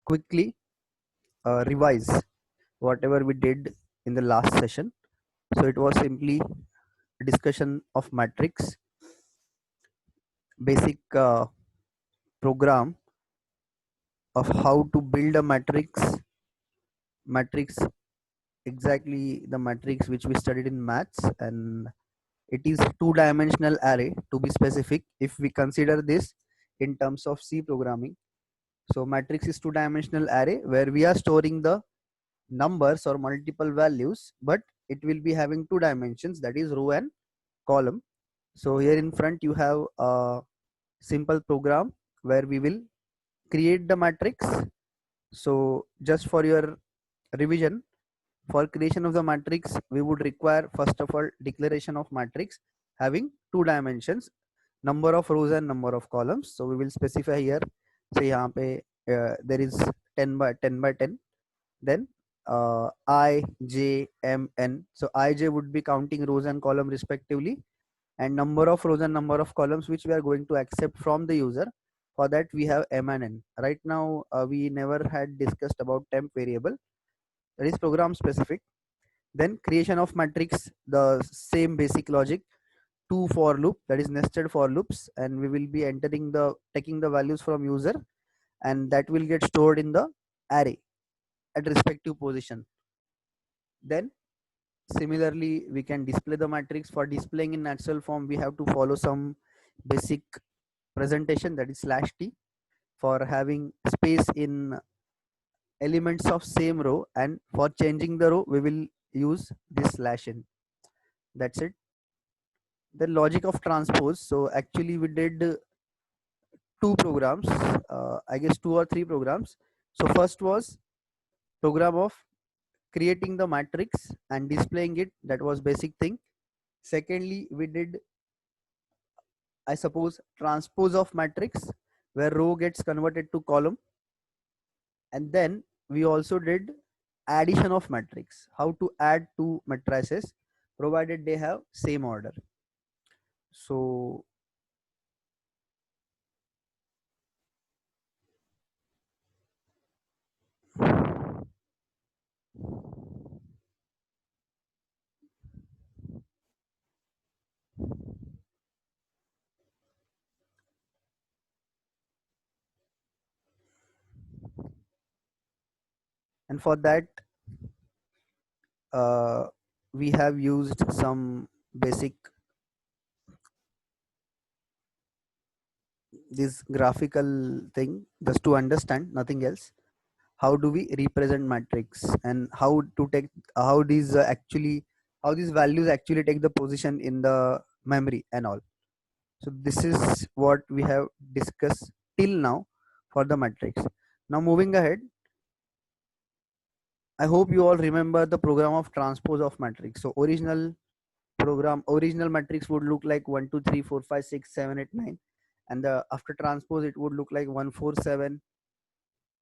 quickly revise whatever we did in the last session. So it was simply a discussion of matrix, basic program of how to build a matrix, exactly the matrix which we studied in maths, and it is two-dimensional array to be specific if we consider this in terms of C programming. So matrix is two-dimensional array where we are storing the numbers or multiple values, but it will be having two dimensions, that is row and column. So here in front you have a simple program where we will create the matrix. So just for your revision, for creation of the matrix we would require first of all declaration of matrix having two dimensions, number of rows and number of columns. So we will specify here, say यहाँ पे there is 10 by 10 by 10, then I, J, M, N. So I, J would be counting rows and column respectively, and number of rows and number of columns which we are going to accept from the user. For that we have M and N. Right now we never had discussed about temp variable, that is program specific. Then creation of matrix, the same basic logic, two for loop, that is nested for loops, and we will be taking the values from user, and that will get stored in the array at respective position. Then similarly we can display the matrix. For displaying in natural form we have to follow some basic presentation, that is /t. For having space in elements of same row, and for changing the row we will use this /n. That's it. The logic of transpose, so actually we did two programs, I guess two or three programs. So first was program of creating the matrix and displaying it, that was basic thing. Secondly we did, I suppose, transpose of matrix where row gets converted to column, and then we also did addition of matrix, how to add two matrices provided they have same order. So and for that we have used some basic this graphical thing just to understand, nothing else. How do we represent matrix, and how to take how these actually how these values actually take the position in the memory and all. So this is what we have discussed till now for the matrix. Now moving ahead, I hope you all remember the program of transpose of matrix. So original matrix would look like 1 2 3 4 5 6 7 8 9, and the after transpose it would look like 1 4 7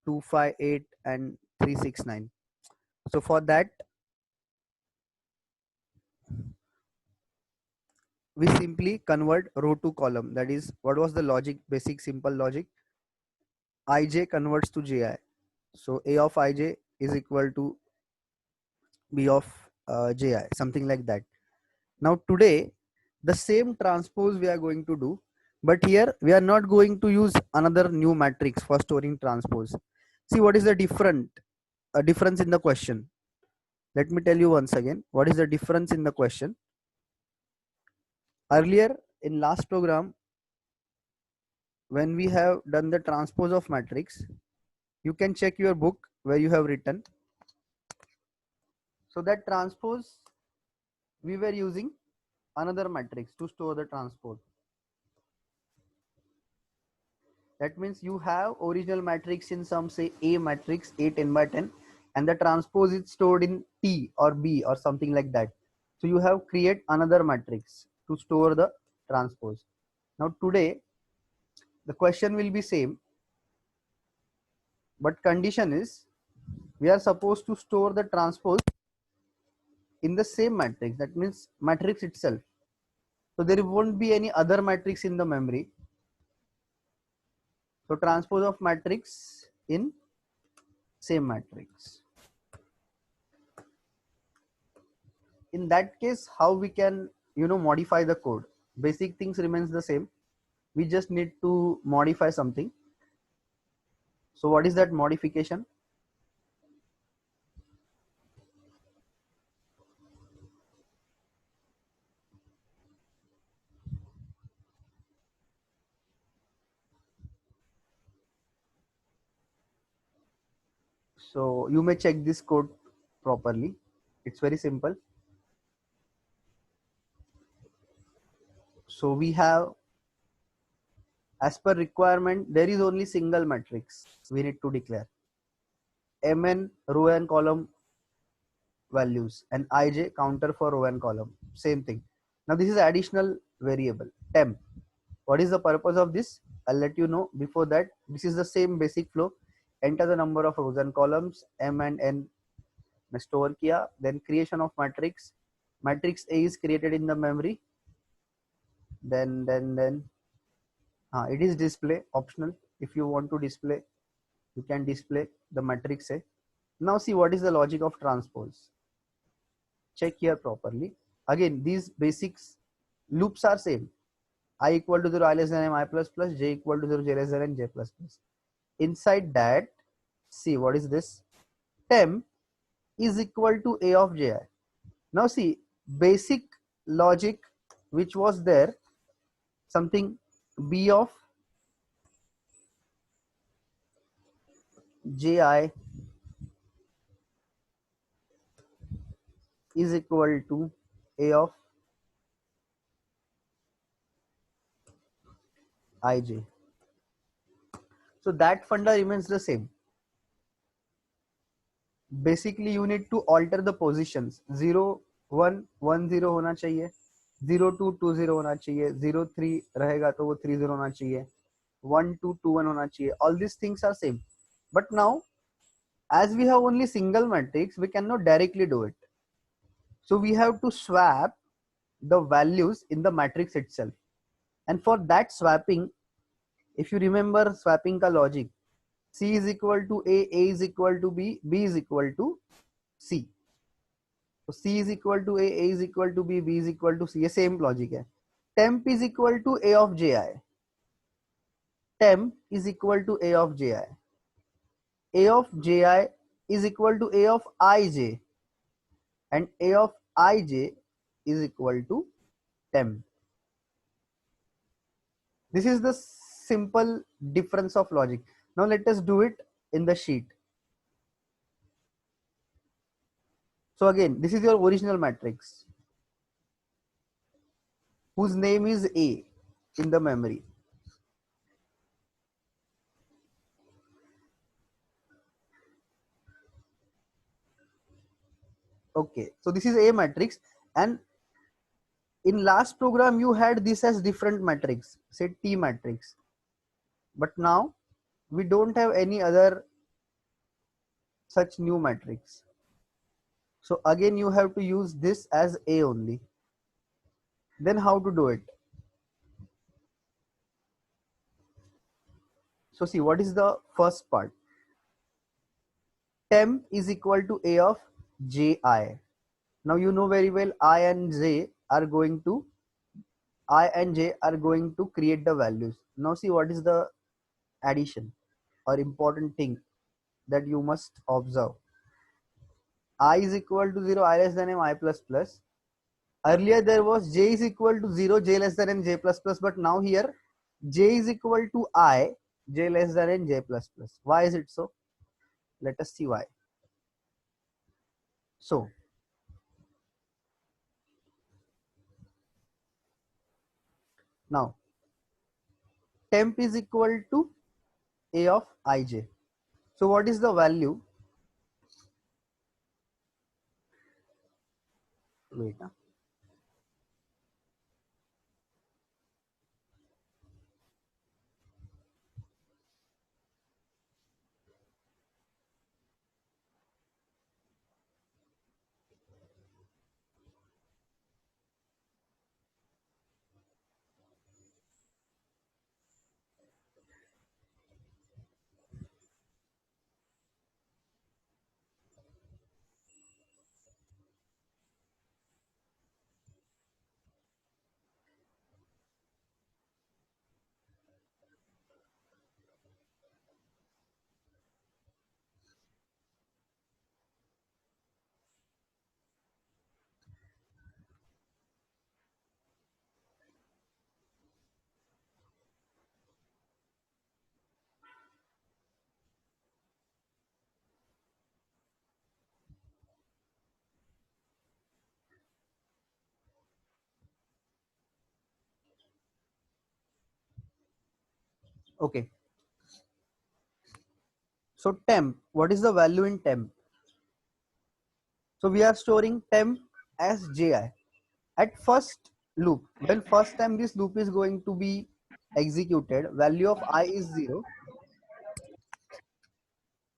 2 5 8 and 3 6 9. So for that we simply convert row to column. That is, what was the logic, basic simple logic? Ij converts to ji, so a of ij is equal to b of ji, something like that. Now today the same transpose we are going to do, but here we are not going to use another new matrix for storing transpose. See what is the difference in the question. Let me tell you once again what is the difference in the question. Earlier in last program, when we have done the transpose of matrix, you can check your book where you have written. So that transpose we were using another matrix to store the transpose. That means you have original matrix in some, say, A matrix, A 10 by 10, and the transpose is stored in T or B or something like that. So you have create another matrix to store the transpose. Now today the question will be same, but condition is we are supposed to store the transpose in the same matrix, that means matrix itself. So there won't be any other matrix in the memory. So transpose of matrix in same matrix. In that case, how we can modify the code? Basic things remains the same. We just need to modify something. So what is that modification? So you may check this code properly. It's very simple. So we have, as per requirement, there is only single matrix we need to declare. Mn row and column values and ij counter for row and column. Same thing. Now this is additional variable temp. What is the purpose of this? I'll let you know. Before that, this is the same basic flow. Enter the number of rows and columns, m and n में store किया. Then creation of matrix. Matrix A is created in the memory. Then it is display optional. If you want to display, you can display the matrix A. Now see what is the logic of transpose. Check here properly. Again, these basics loops are same. I equal to 0, I less than m, I plus plus, j equal to 0, j less than n, j plus plus. Inside that, see what is this? Temp is equal to a of ji. Now see, basic logic which was there, something b of ji is equal to a of ij. So that funda remains the same. Basically you need to alter the positions. 0 1 1 0 होना चाहिए, 0 2 2 0 होना चाहिए, 0 3 रहेगा तो वो 3 0 होना चाहिए, 1 2 2 1 होना चाहिए. All these things are same. But now, as we have only single matrix, we cannot directly do it. So we have to swap the values in the matrix itself. And for that swapping, if you remember swapping ka logic, C is equal to A is equal to B is equal to C. So C is equal to A is equal to B is equal to C. ये same logic है. Temp is equal to A of Ji. Temp is equal to A of Ji. A of Ji is equal to A of Ij, and A of Ij is equal to temp. This is the simple difference of logic. Now let us do it in the sheet. So again, this is your original matrix whose name is A in the memory. Okay, so this is A matrix, and in last program you had this as different matrix, say T matrix, but now we don't have any other such new matrix. So again you have to use this as A only. Then how to do it? So see, what is the first part? Temp is equal to A of Ji. Now you know very well I and J are going to create the values. Now see what is the addition or important thing that you must observe. I is equal to 0, I less than m, I plus plus. Earlier there was j is equal to 0, j less than n, j plus plus, but now here j is equal to I, j less than n, j plus plus. Why is it so? Let us see why. So now temp is equal to A of ij. So what is the value? Wait. Okay. So temp, what is the value in temp? So we are storing temp as ji. At first loop, when first time this loop is going to be executed, value of I is 0.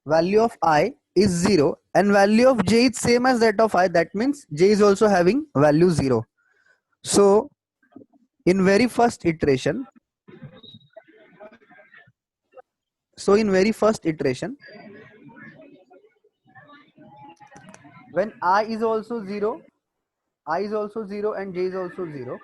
Value of I is 0 and value of j is same as that of I. That means j is also having value 0. So in very first iteration, when I is also 0, I is also 0 and j is also 0.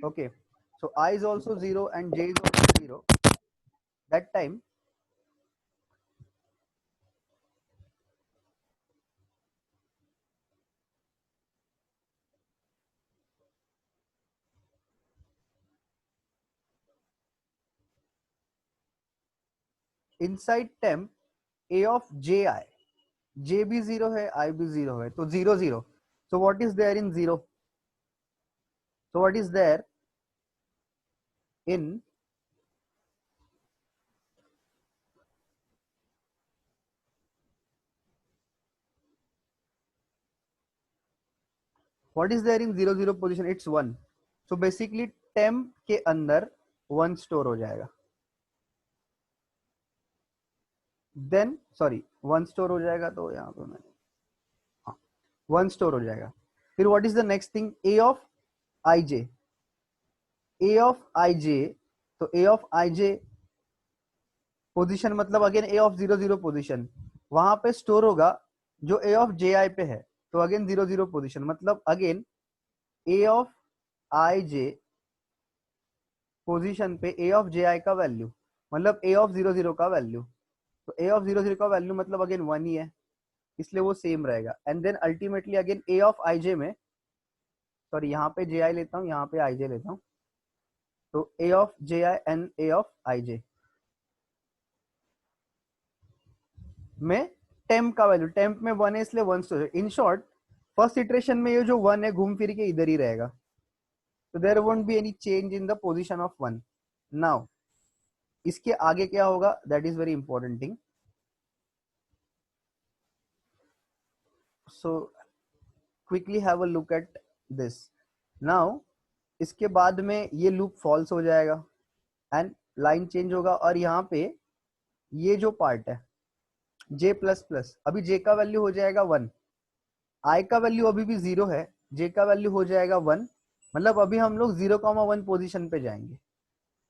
Okay. So I is also 0 and j is also 0. That time inside temp a of ji, j भी 0 है, I भी 0 है, तो 0 0. So what is there in 0? So what is there in what is there in 0 0 position? It's 1. So basically temp के अंदर 1 store हो जाएगा. Then sorry 1 store हो जाएगा, तो यहाँ पे मैंने 1 स्टोर हो जाएगा. फिर what is the next thing? A of ij. A of ij, तो A of ij पोजीशन मतलब अगेन A of 0 0 पोजीशन वहां पे स्टोर होगा जो A of ji पे है, तो अगेन 0 0 पोजीशन मतलब again A of ij position पे A of ji का वैल्यू मतलब A of 0 0 का वैल्यू, तो A of 0 0 का वैल्यू मतलब अगेन 1 ही है, इसलिए वो सेम रहेगा. And then ultimately again A of ij में, सॉरी यहाँ पे ji लेता हूँ, यहाँ पे ij लेता हूँ, तो A of ji and A of ij में टेम्प का वैल्यू, टेम्प में 1 है इसलिए 1 store. In short first iteration में ये जो 1 है घूम फिर के इधर ही रहेगा, तो there won't be any change in the position of 1. Now इसके आगे क्या होगा, that is very important thing. So quickly have a look at this. Now इसके बाद में ये लूप फॉल्स हो जाएगा एंड लाइन चेंज होगा, और यहाँ पे ये जो पार्ट है j प्लस प्लस, अभी j का वैल्यू हो जाएगा 1, i का वैल्यू अभी भी 0 है, j का वैल्यू हो जाएगा 1, मतलब अभी हम लोग 0,1 पोजीशन पे जाएंगे.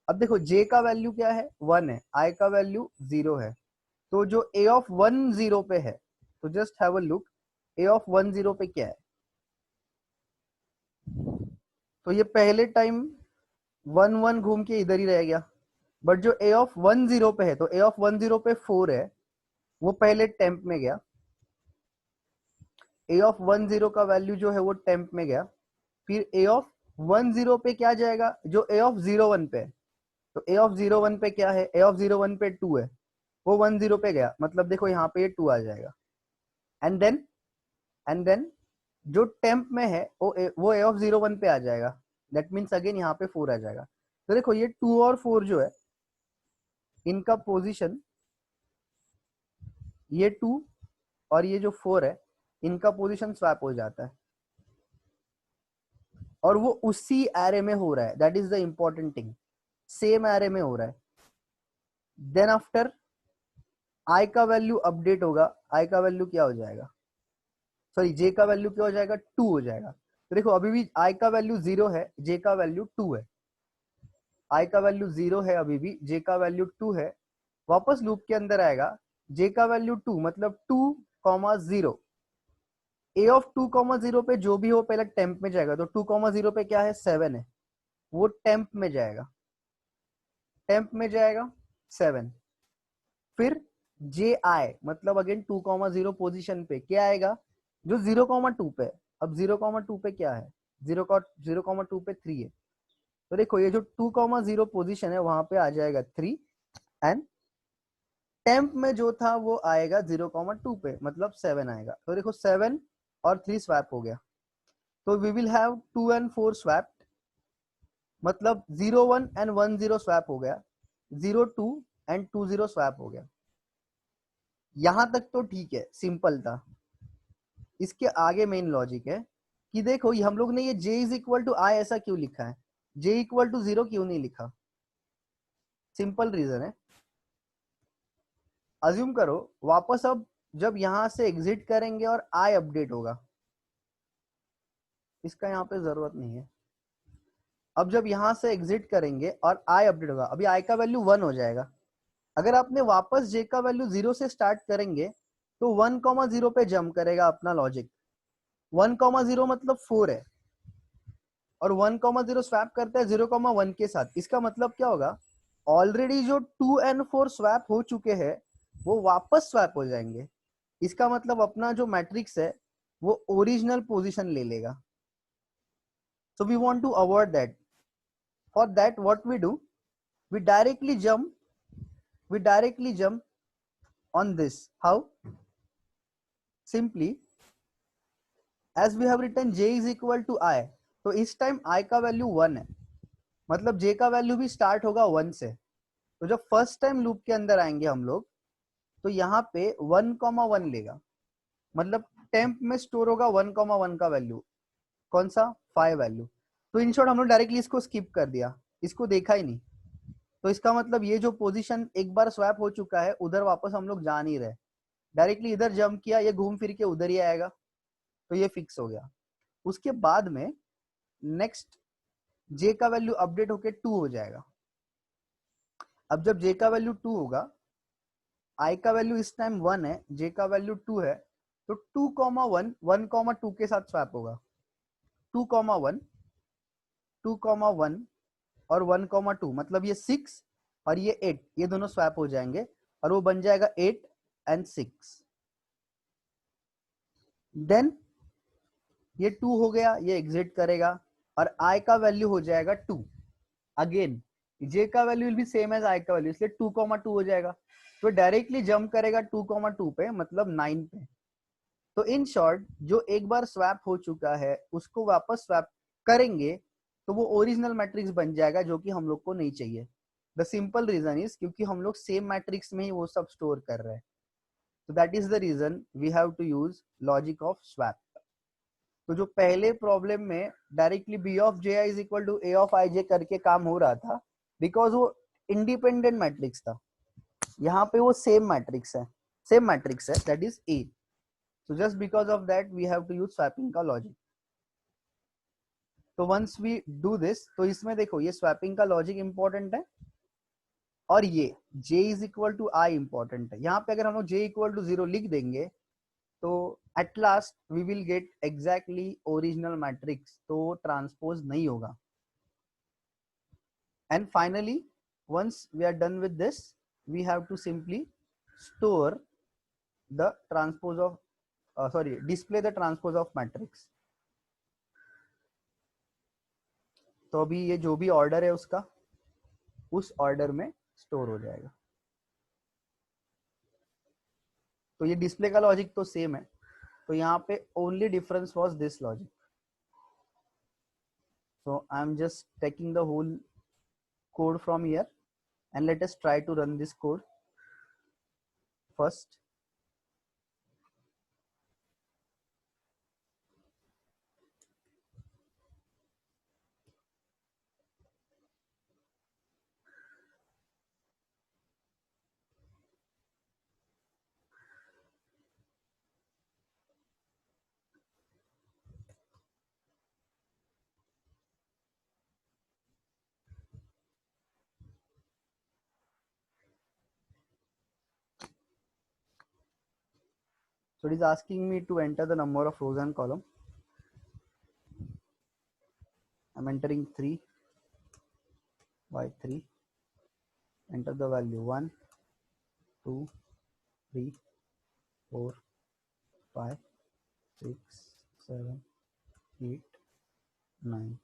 अब देखो j का वैल्यू क्या है, 1 है, i का वैल्यू 0 है, तो जो a ऑफ 1 0 पे है, तो just have a look a of 1 0 पे क्या है. तो ये पहले टाइम 1 1 घूम के इधर ही रह गया, बट जो a ऑफ 1 0 पे है, तो a ऑफ 1 0 पे 4 है, वो पहले टेम्प में गया. a ऑफ 1 0 का वैल्यू जो है वो टेम्प में गया, फिर a ऑफ 1 0 पे क्या जाएगा, जो a ऑफ 0 1 पे है, तो a ऑफ 0 1 पे क्या है, a ऑफ 0 1 पे 2 है, वो 1 0 पे गया, मतलब देखो यहाँ पे ये 2 आ जाएगा. एंड देन जो टेम्प में है वो a ऑफ 0 1 पे आ जाएगा, दैट मीन्स अगेन यहाँ पे 4 आ जाएगा. तो देखो ये 2 और 4 जो है इनका पोजीशन, ये 2 और ये जो 4 है इनका पोजीशन स्वैप हो जाता है, और वो उसी एरे में हो रहा है, that is the important thing, same array में हो रहा है. देन आफ्टर i का वैल्यू अपडेट होगा, i का वैल्यू क्या हो जाएगा, सॉरी j का वैल्यू क्या हो जाएगा, 2 हो जाएगा. तो देखो अभी भी i का वैल्यू 0 है, j का वैल्यू 2 है, i का वैल्यू 0 है अभी भी, j का वैल्यू 2 है. वापस लूप के अंदर आएगा, j का वैल्यू 2 मतलब 2,0, a ऑफ 2,0 पे जो भी हो पहले टेम्प में जाएगा, तो 2,0 पे क्या है, 7 है, वो टेम्प में जाएगा, टेम्प में जाएगा 7. फिर जे आई मतलब अगेन 2,0 पोजीशन पे क्या आएगा, जो 0,2 पे। अब 0,2 पे क्या है, 0,2 पे 3 है, तो देखो ये जो 2,0 पोजीशन है वहां पे आ जाएगा 3, एंड टेम्प में जो था वो आएगा 0,2 पे, मतलब 7 आएगा। तो देखो 7 और 3 स्वैप हो गया, तो we will have 2 and 4 swap, मतलब 0,1 and 1,0 स्वैप हो गया, 0,2 and 2,0 स्वैप हो गया। यहां तक तो ठीक है, सिंपल था। इसके आगे मेन लॉजिक है कि देखो हम लोग ने ये j इज इक्वल टू आई ऐसा क्यों लिखा है, j इक्वल टू 0 क्यों नहीं लिखा। सिंपल रीजन है, अज्यूम करो वापस अब जब यहां से एग्जिट करेंगे और आई अपडेट होगा, इसका यहाँ पे जरूरत नहीं है। अब जब यहां से एग्जिट करेंगे और आई अपडेट होगा, अभी आई का वैल्यू 1 हो जाएगा। अगर आपने वापस j का वैल्यू 0 से स्टार्ट करेंगे तो 1,0 पे जंप करेगा अपना लॉजिक। 1,0 मतलब 4 है, और 1,0 स्वैप करता है 0,1 के साथ। इसका मतलब क्या होगा, ऑलरेडी जो 2 and 4 स्वैप हो चुके हैं वो वापस स्वैप हो जाएंगे। इसका मतलब अपना जो मैट्रिक्स है वो ओरिजिनल पोजीशन ले लेगा। So we want to avoid that. For that what we do, we directly jump we directly jump on this. How? Simply, as we have written j is equal to I, तो इस time I का value 1 है, मतलब j का value भी start होगा 1 से। तो जब फर्स्ट टाइम लूप के अंदर आएंगे हम लोग, तो यहाँ पे 1,1 लेगा, मतलब टेम्प में स्टोर होगा 1,1 का वैल्यू, कौन सा 5 वैल्यू। तो इन शॉर्ट हम लोग डायरेक्टली इसको स्किप कर दिया, इसको देखा ही नहीं। तो इसका मतलब ये जो पोजीशन एक बार स्वैप हो चुका है उधर वापस हम लोग जा नहीं रहे, डायरेक्टली इधर जंप किया, ये घूम फिर के उधर ही आएगा, तो ये फिक्स हो गया। उसके बाद में नेक्स्ट j का वैल्यू अपडेट होके 2 हो जाएगा। अब जब j का वैल्यू 2 होगा, i का वैल्यू इस टाइम 1 है, j का वैल्यू 2 है, तो 2,1 1,2 के साथ स्वैप होगा। 2,1 2,1 और 1,2 मतलब ये 6 और ये 8, ये दोनों स्वैप हो जाएंगे और वो बन जाएगा 8 and 6। देन ये 2 हो गया, ये एग्जिट करेगा और i का वैल्यू हो जाएगा 2। अगेन j का value will be same as i का वैल्यू, इसलिए 2,2 हो जाएगा, तो डायरेक्टली जंप करेगा 2,2 पे, मतलब 9 पे। तो इन शॉर्ट जो एक बार स्वैप हो चुका है उसको वापस स्वैप करेंगे तो वो ओरिजिनल मैट्रिक्स बन जाएगा, जो कि हम लोग को नहीं चाहिए। द सिंपल रीजन इज क्योंकि हम लोग सेम मैट्रिक्स में ही वो सब स्टोर कर रहे हैं। तो that is the reason we have to use logic of swap. तो जो पहले प्रॉब्लम में directly B of J I is equal to A of I J करके काम हो रहा था, बिकॉज वो इंडिपेंडेंट मैट्रिक्स था। यहाँ पे वो सेम मैट्रिक्स है, सेम मैट्रिक्स है, that is a. So just because of that we have to use swapping का लॉजिक। तो once we do this, तो इसमें देखो ये swapping का लॉजिक इंपॉर्टेंट है और ये j is equal to i important है। यहाँ पे अगर हम लोग j इक्वल टू 0 लिख देंगे तो at last we will get exactly original matrix, तो ट्रांसपोज नहीं होगा। And finally once we are done with this, we have to simply store the transpose of display the transpose of matrix। तो अभी ये जो भी ऑर्डर है उसका उस ऑर्डर में स्टोर हो जाएगा। तो ये डिस्प्ले का लॉजिक तो सेम है, तो यहाँ पे only difference was this logic. So I am just taking the whole code from here and let us try to run this code first। So it is asking me to enter the number of rows and column. I'm entering 3 by 3, enter the value 1 2 3, 4, 5, 6, 7, 8, 9.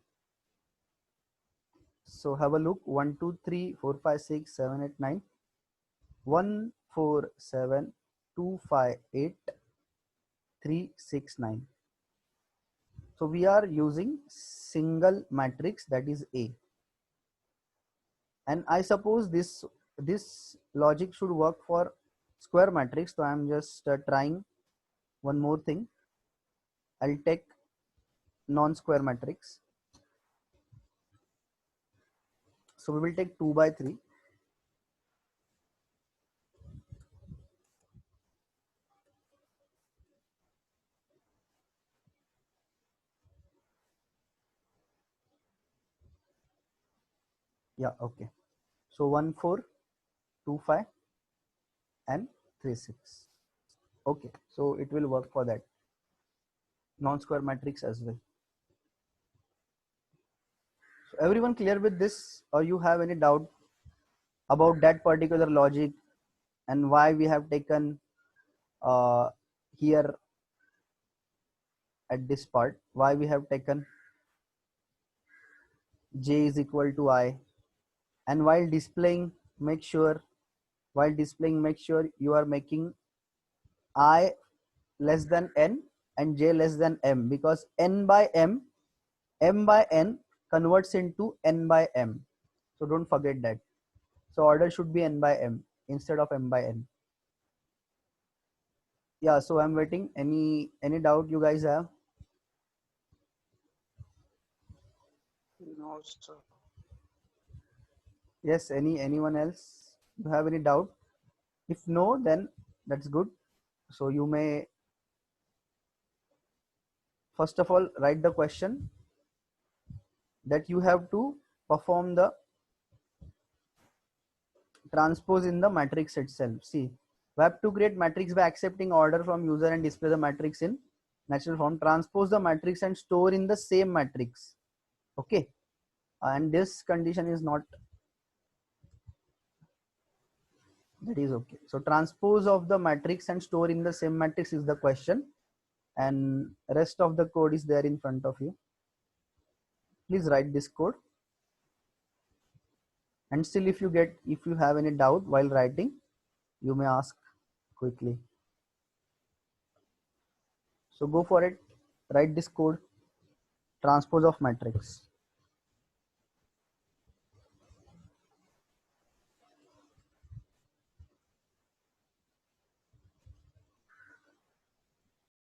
So have a look. 1, 2, 3, 4, 5, 6, 7, 8, 9. 1, 4, 7, 2, 5, 8, 3, 6, 9. So we are using single matrix, that is A. And I suppose this logic should work for square matrix. So I'm just trying one more thing. I'll take non-square matrix. So we will take 2 by 3. Yeah, okay. So 1, 4, 2, 5 and 3, 6. Okay, so it will work for that non-square matrix as well. So everyone clear with this, or you have any doubt about that particular logic and why we have taken here at this part, why we have taken j is equal to I, and while displaying make sure you are making I less than n and j less than m, because n by m by n converts into n by m. So don't forget that. So order should be n by m instead of m by n. Yeah, so I'm waiting. Any doubt you guys have? No, sir. Yes, anyone else? You have any doubt? If no, then that's good. So you may first of all write the question that you have to perform the transpose in the matrix itself. See, we have to create matrix by accepting order from user and display the matrix in natural form. Transpose the matrix and store in the same matrix. Okay, and this condition is not, that is okay. So transpose of the matrix and store in the same matrix is the question, and rest of the code is there in front of you. Please write this code, and still if you have any doubt while writing, you may ask quickly. So go for it, write this code, transpose of matrix.